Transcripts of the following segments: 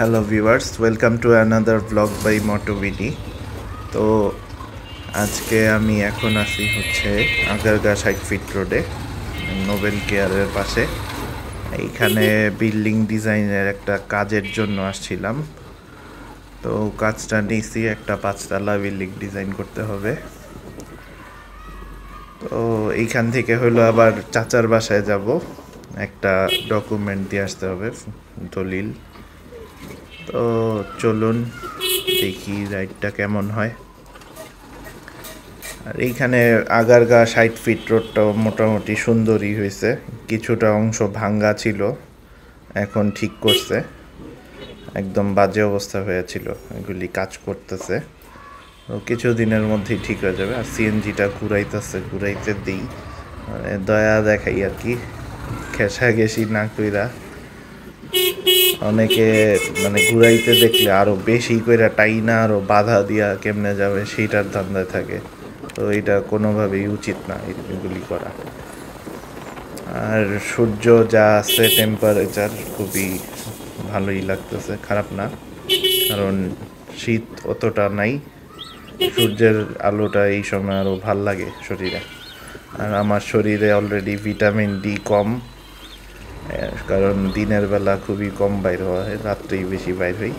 Hello viewers, welcome to another blog by মোটোভিডি। তো আজকে আমি এখন আছি হচ্ছে আগারগা 60 ফিট রোডে, নোবেল কেয়ারের পাশে। এইখানে বিল্ডিং ডিজাইনের একটা কাজের জন্য আসছিলাম। তো কাজটা নিয়েছি, একটা 5তলা বিল্ডিং ডিজাইন করতে হবে। তো এইখান থেকে হলো আবার চাচার বাসায় যাব, একটা ডকুমেন্ট দিয়ে আসতে হবে, দলিল। তো চলুন দেখি রাইডটা কেমন হয়। আর এইখানে আগারগা 60 ফিট রোডটাও মোটামুটি সুন্দরই হয়েছে, কিছুটা অংশ ভাঙ্গা ছিল, এখন ঠিক করছে। একদম বাজে অবস্থা হয়েছিল, এগুলি কাজ করতেছে, তো কিছুদিনের মধ্যেই ঠিক হয়ে যাবে। আর সিএনজিটা ঘুরাইতে দিই, মানে দয়া দেখাই আর কি, ঘেঁষাঘেঁষি না কইরা। অনেকে মানে ঘুরাইতে দেখলে আরো বেশি কইরা টাইনা আরো বাধা দিয়া কেমনে যাবে সেইটার ধান্দায় থাকে। তো এটা কোনোভাবেই উচিত না এগুলি করা। আর সূর্য যা আছে, টেম্পারেচার খুবই ভালোই লাগতেছে, খারাপ না, কারণ শীত অতটা নাই। সূর্যের আলোটা এই সময় আরও ভাল লাগে শরীরে। আর আমার শরীরে অলরেডি ভিটামিন ডি কম, কারণ দিনের বেলা খুবই কম বাইর হওয়া হয়, রাত্রেই বেশি বাইর হই।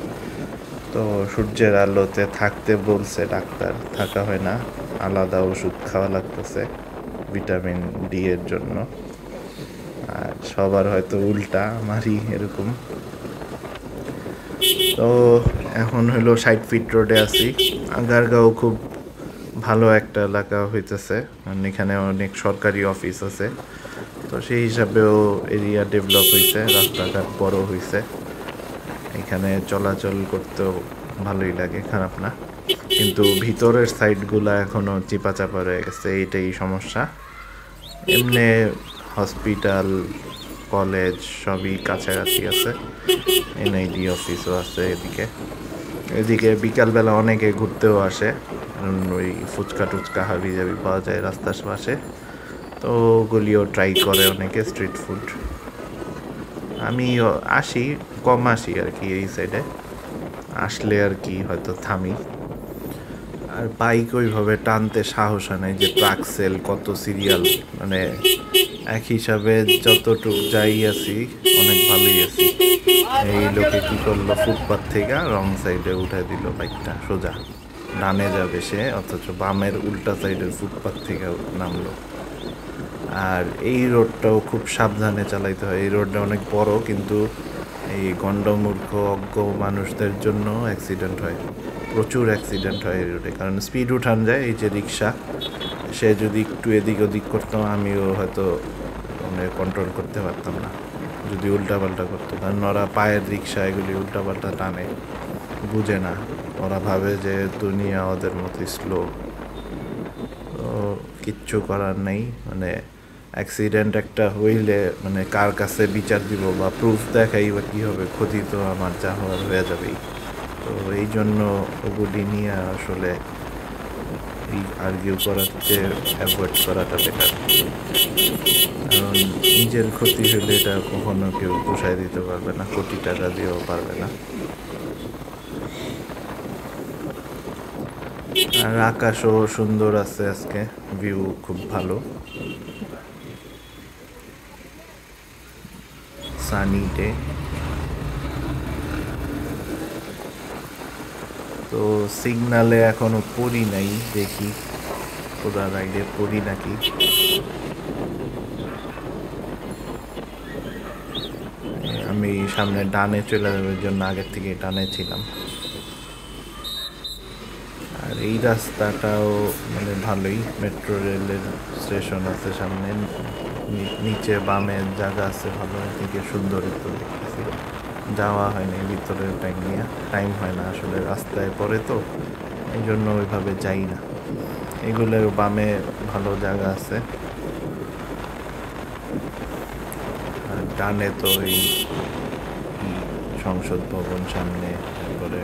তো সূর্যের আলোতে থাকতে বলছে ডাক্তার, থাকা হয় না, আলাদা ওষুধ খাওয়া লাগতেছে ভিটামিন ডি এর জন্য। আর সবার হয়তো উল্টা, আমারই এরকম। তো এখন হলো 60 ফিট রোডে আছি। আগারগাঁও খুব ভালো একটা এলাকা হইতেছে, কারণ এখানে অনেক সরকারি অফিস আছে। তো সেই হিসাবেও এরিয়া ডেভেলপ হয়েছে, রাস্তাঘাট বড় হয়েছে, এখানে চলাচল করতেও ভালোই লাগে, খারাপ না। কিন্তু ভিতরের সাইডগুলো এখনও চিপাচাপা রয়ে গেছে, এইটাই সমস্যা। এমনি হসপিটাল, কলেজ সবই কাছাকাছি আছে, এনআইডি অফিসও আছে এদিকে বিকালবেলা অনেকে ঘুরতেও আসে, কারণ ওই ফুচকা টুচকা হাবি জাবি পাওয়া যায় রাস্তার পাশে। তো ওগুলিও ট্রাই করে অনেকে, স্ট্রিট ফুড। আমি কম আসি আর কি এই সাইডে, আসলে আর কি হয়তো থামি। আর বাইক ওইভাবে টানতে সাহস হয় নাই, যে ট্রাক সেল কত সিরিয়াল, মানে এক হিসাবে যতটুক যাই আছি অনেক ভালোই আছি। এই লোকে কি করলো, ফুটপাথ থেকে রং সাইডে উঠে দিল বাইকটা, সোজা ডানে যাবে সে, অথচ বামের উল্টা সাইডের ফুটপাথ থেকে নামলো। আর এই রোডটাও খুব সাবধানে চালাইতে হয়, এই রোডটা অনেক বড়, কিন্তু এই গণ্ডমূর্খ অজ্ঞ মানুষদের জন্য অ্যাক্সিডেন্ট হয়, প্রচুর অ্যাক্সিডেন্ট হয় এই রোডে। কারণ স্পিড উঠান যায়, এই যে রিক্সা, সে যদি একটু এদিক ওদিক করতাম, আমিও হয়তো মানে কন্ট্রোল করতে পারতাম না যদি উল্টাপাল্টা করতো। কারণ ওরা পায়ের রিক্সা এগুলি উল্টাপাল্টা টানে, বুঝে না, ওরা ভাবে যে দুনিয়া ওদের মতো স্লো। তো কিচ্ছু করার নেই, মানে অ্যাক্সিডেন্ট একটা হইলে মানে কার কাছে বিচার দিব বা প্রুফ দেখাই বা কী হবে, ক্ষতি তো আমার যা হওয়ার হয়ে যাবেই। তো এই জন্য ওগুলি নিয়ে আসলে এই আর্গিউ করার চেয়ে অ্যাভয়েড করাটা বেটার। কারণ নিজের ক্ষতি হলে এটা কখনো কেউ পোষায় দিতে পারবে না, কোটি টাকা দিয়েও পারবে না। আর আকাশও সুন্দর আছে আজকে, ভিউ খুব ভালো, সানি ডে। তো সিগনালে এখনো পড়ি নাই, দেখি পুরা রাইডে পড়ি নাকি। আমি সামনে ডানে চলে যাওয়ার জন্য আগের থেকে ডানে ছিলাম। আর এই রাস্তাটাও মানে ভালোই, মেট্রো রেলের স্টেশন আছে সামনে, নিচে বামে জায়গা আছে ভালো, এদিকে সুন্দর একটু দেখতেছি। যাওয়া হয়নি ভিতরের টাইম হয় না আসলে, রাস্তায় পড়ে তো, এই জন্য ওইভাবে যাই না। এগুলোর বামে ভালো জায়গা আছে, আর ডানে তো এই সংসদ ভবন সামনে, তারপরে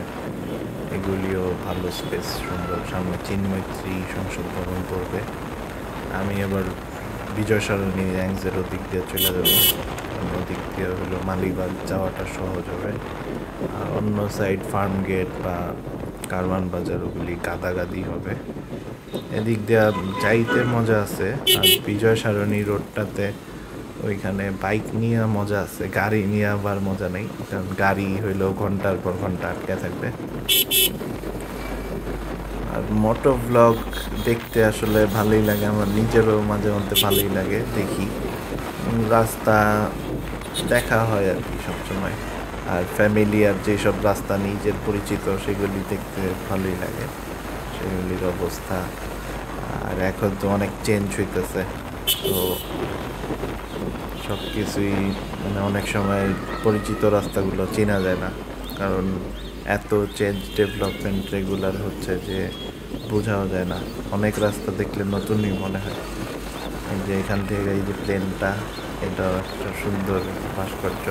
এগুলিও ভালো স্পেস, সুন্দর। সামনে চিন্মৈত্রী সংসদ ভবন পড়বে। আমি এবার বিজয় সরণি র্যাঙ্কসের দিক দিয়ে চলে যাব। ওদিক দিয়ে হলো মালিবাগ যাওয়াটা সহজ হবে। আর অন্য সাইড ফার্ম গেট বা কারওয়ান বাজার ওগুলি গাদাগাদি হবে। এদিক দিয়ে যাইতে মজা আছে। আর বিজয় সারণী রোডটাতে ওইখানে বাইক নিয়ে মজা আছে, গাড়ি নিয়ে আবার মজা নেই, কারণ গাড়ি হইলো ঘন্টার পর ঘন্টা আটকে থাকবে। আর মোটো ব্লগ দেখতে আসলে ভালোই লাগে, আমার নিজেরও মাঝে মধ্যে ভালোই লাগে, দেখি রাস্তা দেখা হয় আর কি সবসময়। আর ফ্যামিলি আর যেসব রাস্তা নিজের পরিচিত সেগুলি দেখতে ভালোই লাগে, সেগুলির অবস্থা। আর এখন তো অনেক চেঞ্জ হইতেছে, তো সব কিছুই মানে অনেক সময় পরিচিত রাস্তাগুলো চেনা যায় না, কারণ এত চেঞ্জ ডেভেলপমেন্ট রেগুলার হচ্ছে যে বোঝাও যায় না। অনেক রাস্তা দেখলে নতুনই মনে হয়। এই যে এখান থেকে এই যে প্লেনটা, এটাও একটা সুন্দর ভাস্কর্য।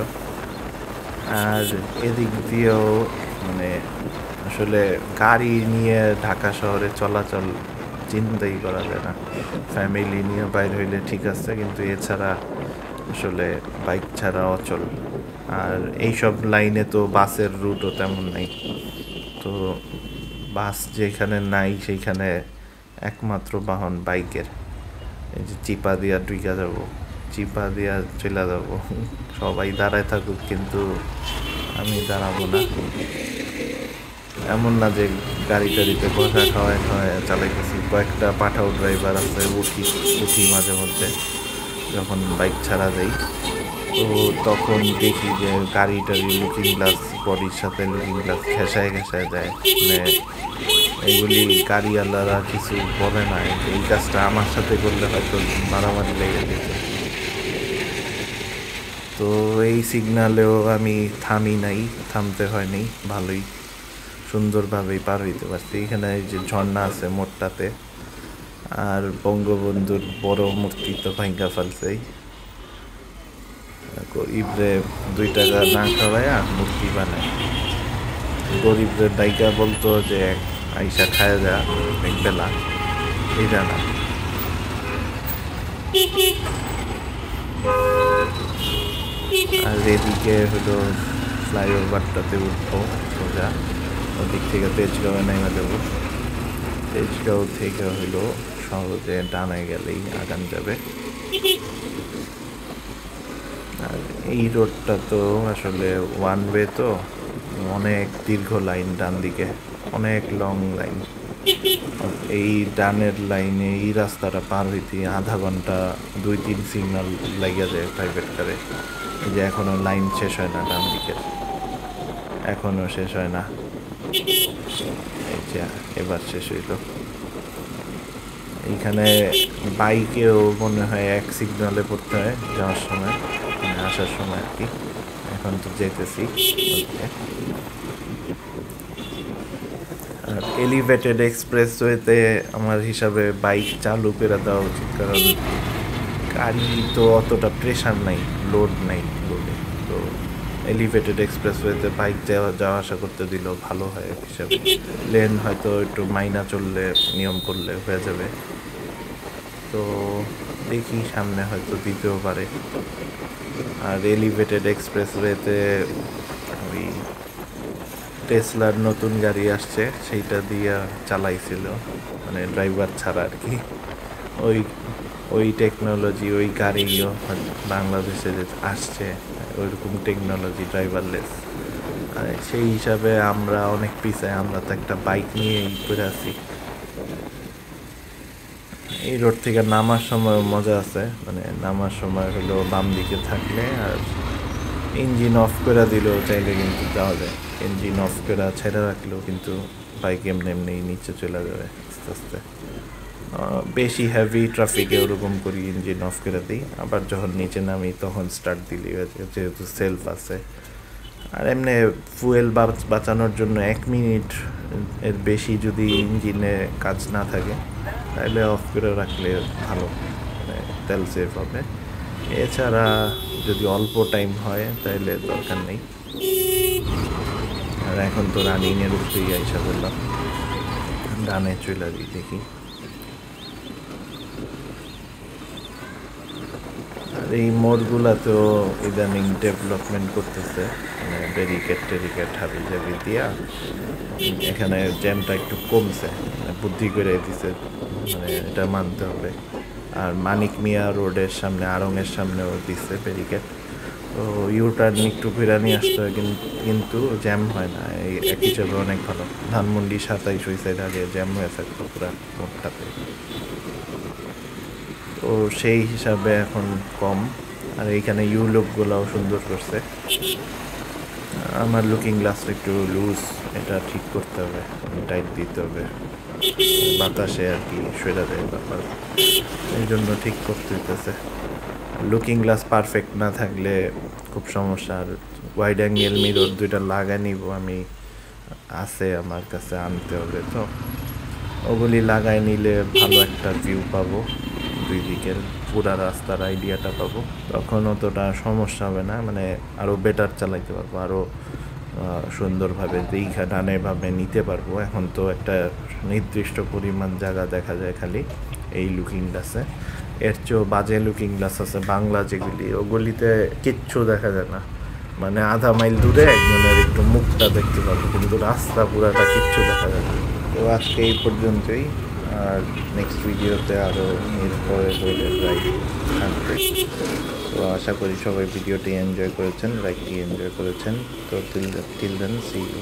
আর এদিক দিয়েও মানে আসলে গাড়ি নিয়ে ঢাকা শহরে চলাচল চিন্তাই করা যায় না। ফ্যামিলি নিয়ে বাইর হইলে ঠিক আছে, কিন্তু এছাড়া আসলে বাইক ছাড়া অচল। আর এইসব লাইনে তো বাসের রুটও তেমন নেই, তো বাস যেখানে নাই সেইখানে একমাত্র বাহন বাইকের। এই যে চিপা দিয়া ঢুকা যাবো, চিপা দিয়া চলে যাবো, সবাই দাঁড়ায় থাকুক কিন্তু আমি দাঁড়াবো না। এমন না যে গাড়ি টাড়িতে বসা খাওয়ায় খাওয়ায় চালাইতেছি। কয়েকটা পাঠাও ড্রাইভার আছে, উঠি মাঝে মধ্যে যখন বাইক ছাড়া যাই, তো তখন দেখি যে গাড়ি টাড়ি লুকিং গ্লাস, বডির সাথে লুকিং গ্লাস ঘেঁষায় ঘেঁষায় যায়। মানে এইগুলি গাড়িওয়ালারা কিছু বলে না, এই কাজটা আমার সাথে করলে হয়তো মারামারি লেগে যেত। তো এই সিগনালেও আমি থামি নাই, থামতে হয়নি, ভালোই সুন্দরভাবেই পার হইতে পারছি। এখানে এই যে ঝর্ণা আছে মোটটাতে, আর বঙ্গবন্ধুর বড় মূর্তি তো ভাঙ্গা ফেলছেই। গরিবরে 2 টাকা না খাওয়াইয়া মূর্তি বানায়। গরিবদের ডাইকা বলতো যে আইসা খায় যা এক বেলা, এইটা না। আর এদিকে হলো ফ্লাইওভারটাতে উঠবো সোজা, ওদিক থেকে তেজগাঁও নেমে দেবো। তেজগাঁও থেকে হলো সহজে ডানে গেলেই আগান যাবে। আর এই রোডটা তো আসলে ওয়ান ওয়ে, তো অনেক দীর্ঘ লাইন ডান দিকে, অনেক লং লাইন। এই ডানের লাইনে এই রাস্তাটা পার হইতে আধা ঘন্টা 2-3 সিগন্যাল লাগিয়া যায় প্রাইভেট কারে। এই যে এখনো লাইন শেষ হয় না ডান দিকের, এখনো শেষ হয় না। এই যে এবার শেষ হইল। এইখানে বাইকেও মনে হয় 1 সিগন্যালে পড়তে হয় যাওয়ার সময়, মানে আসার সময় আর কি। এখন তো যেতেছি। আর এলিভেটেড এক্সপ্রেসওয়েতে আমার হিসাবে বাইক চালু করে দেওয়া উচিত, কারণ গাড়ি তো অতটা প্রেশার নাই, লোড নাই রোডে। তো এলিভেটেড এক্সপ্রেসওয়েতে বাইক যাওয়া আসা করতে দিলেও ভালো হয় হিসাবে। লেন হয়তো একটু মাইনা চললে, নিয়ম করলে হয়ে যাবে। তো দেখি সামনে হয়তো দিতেও পারে। আর এলিভেটেড এক্সপ্রেসওয়েতে ওই টেসলার নতুন গাড়ি আসছে, সেইটা দিয়ে চালাইছিল, মানে ড্রাইভার ছাড়া আর কি। ওই টেকনোলজি, ওই গাড়িও বাংলাদেশে যে আসছে, ওইরকম টেকনোলজি ড্রাইভারলেস। সেই হিসাবে আমরা অনেক পিছায়, আমরা তো একটা বাইক নিয়ে করে আছি। এই রোড থেকে নামার সময় মজা আছে, মানে নামার সময় হলো বাম দিকে থাকলে, আর ইঞ্জিন অফ করে দিলেও চাইলে কিন্তু যাওয়া যায়। ইঞ্জিন অফ করে ছেড়ে রাখলেও কিন্তু বাইক এমনি এমনি নিচে চলে যাবে আস্তে আস্তে। বেশি হেভি ট্রাফিকে ওরকম করি, ইঞ্জিন অফ করে দিই, আবার যখন নিচে নামি তখন স্টার্ট দিলি, যেহেতু সেলফ আছে। আর এমনি ফুয়েল বাঁচানোর জন্য 1 মিনিট এর বেশি যদি ইঞ্জিনে কাজ না থাকে তাহলে অফ করে রাখলে ভালো, মানে তেল সেভ হবে। এছাড়া যদি অল্প টাইম হয় তাহলে দরকার নেই। আর এখন তো রানিংয়ের উপরেই আইসা বললাম, ডানে চলে দেখি। আর আর এই মোড়গুলাতেও ইদানিং ডেভেলপমেন্ট করতেছে, মানে ব্যারিকেড টেরিকেড হাবি জাবি দিয়া এখানে জ্যামটা একটু কমছে, মানে বুদ্ধি করে দিছে, মানে এটা মানতে হবে। আর মানিক মিয়া রোডের সামনে আড়ংয়ের সামনেও দিচ্ছে ব্যারিকেড। তো ইউটার্ন একটু ঘুরে নিয়ে আসতে হয়, কিন্তু জ্যাম হয় না, এই এক হিসেবে অনেক ভালো। ধানমন্ডি 27 ওই সাইড আগে জ্যাম হয়ে থাকতো পুরা মোড়টাতে, তো সেই হিসাবে এখন কম। আর এইখানে ইউলুকগুলোও সুন্দর করছে। আমার লুকিং গ্লাসটা একটু লুজ, এটা ঠিক করতে হবে, টাইট দিতে হবে, বাতাসে আর কি সরে দেয় ব্যাপার, এই জন্য ঠিক করতে হইতেছে। লুকিং গ্লাস পারফেক্ট না থাকলে খুব সমস্যা। আর ওয়াইড অ্যাঙ্গেল মিরর দুইটা লাগাই নিব আমি, আছে আমার কাছে, আনতে হবে। তো ওগুলি লাগাই নিলে ভালো একটা ভিউ পাবো, দুই দিকের পুরা রাস্তার আইডিয়াটা পাবো, তখন অতটা সমস্যা হবে না, মানে আরও বেটার চালাইতে পারবো, আরও সুন্দরভাবে দীঘা ডানেভাবে নিতে পারবো। এখন তো একটা নির্দিষ্ট পরিমাণ জায়গা দেখা যায় খালি এই লুকিং গ্লাসে, এর চেয়েও বাজে লুকিং গ্লাস আছে বাংলা যেগুলি, ওগুলিতে কিচ্ছু দেখা যায় না, মানে আধা মাইল দূরে একজনের একটু মুখটা দেখতে পারবো, কিন্তু রাস্তা পুরাটা কিচ্ছু দেখা যায় না। তো আজকে এই পর্যন্তই, আর নেক্সট ভিডিওতে আরও এরপরে হইলে রাইড থাকবে। তো আশা করি সবাই ভিডিওটি এনজয় করেছেন, রাইডটি এনজয় করেছেন। তো টিল দেন সি ইউ।